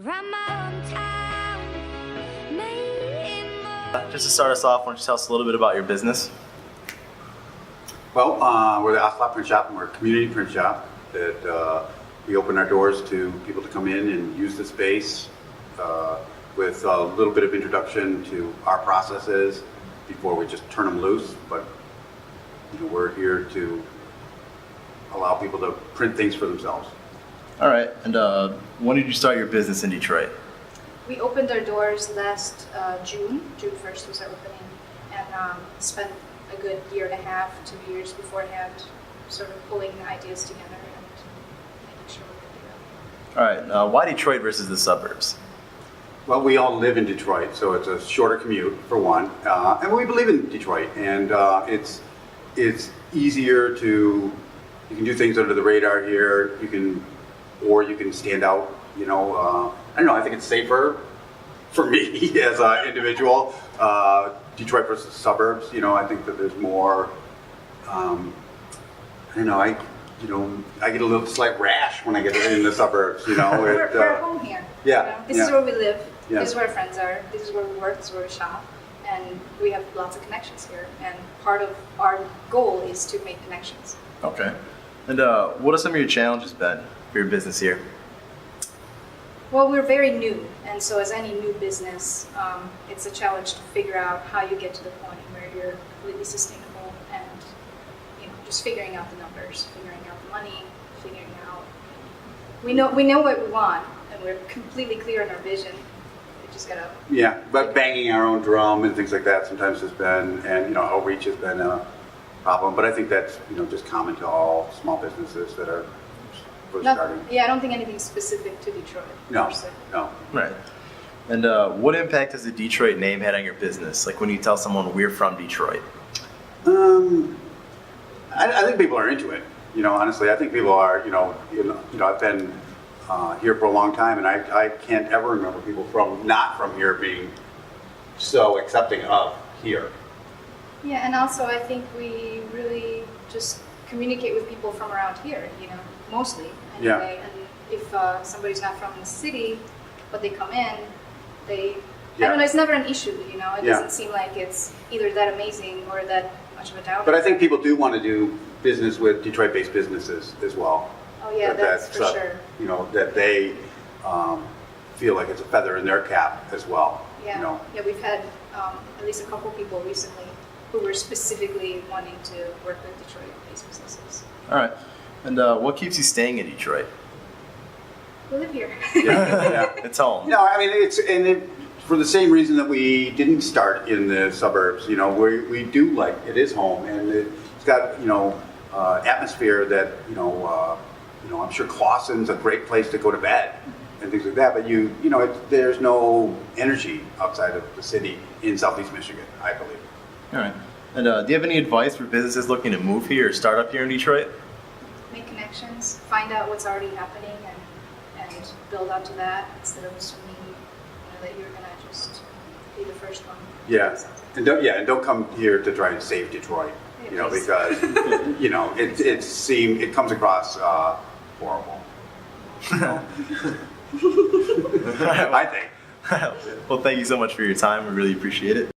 Just to start us off, why don't you tell us a little bit about your business? Well, we're the Ocelot print shop, and we're a community print shop that we open our doors to people to come in and use the space with a little bit of introduction to our processes before we just turn them loose. But we're here to allow people to print things for themselves. All right, and when did you start your business in Detroit? We opened our doors last June 1st was our opening, and spent a good year and a half, 2 years beforehand, sort of pulling the ideas together and making sure we could do it. All right, why Detroit versus the suburbs? Well, we all live in Detroit, so it's a shorter commute for one, and we believe in Detroit, and it's easier to, you can do things under the radar here, you can stand out, I don't know, I think it's safer for me as an individual. Detroit versus suburbs, I think that there's more, I don't know, I get a little slight rash when I get in the suburbs, We're at home here. Yeah. This is where we live. Yeah. This is where our friends are. This is where we work. This is where we shop. And we have lots of connections here. And part of our goal is to make connections. Okay. And what have some of your challenges been for your business here? Well, we're very new, and so as any new business, it's a challenge to figure out how you get to the point where you're completely sustainable and, just figuring out the numbers, figuring out the money, figuring out. We know what we want, and we're completely clear on our vision. We just gotta. Yeah, but banging our own drum and things like that sometimes has been, and outreach has been a problem. But I think that's just common to all small businesses that are first starting. Yeah, I don't think anything specific to Detroit. No, per se. no. Right. And what impact has the Detroit name had on your business? Like when you tell someone we're from Detroit? I think people are into it. Honestly, I think people are. I've been here for a long time, and I can't ever remember people not from here being so accepting of here. Yeah, and also I think we really just communicate with people from around here, mostly anyway. Yeah. And if somebody's not from the city, but they come in, I Yeah. don't know, it's never an issue, It Yeah. doesn't seem like it's either that amazing or that much of a downer. But I think people do want to do business with Detroit-based businesses as well. Oh yeah, that's for sure. That they feel like it's a feather in their cap as well. Yeah, yeah, we've had at least a couple people recently who were specifically wanting to work with Detroit-based businesses. All right. And what keeps you staying in Detroit? We live here. Yeah. It's home. For the same reason that we didn't start in the suburbs. We do like it is home, and it's got atmosphere that I'm sure Clawson's a great place to go to bed and things like that. But there's no energy outside of the city in Southeast Michigan, I believe. All right. And do you have any advice for businesses looking to move here or start up here in Detroit? Make connections, find out what's already happening, and build up to that instead of assuming that you're gonna just be the first one. Yeah, and don't come here to try and save Detroit. Because it comes across horrible. I think. Well, thank you so much for your time. We really appreciate it.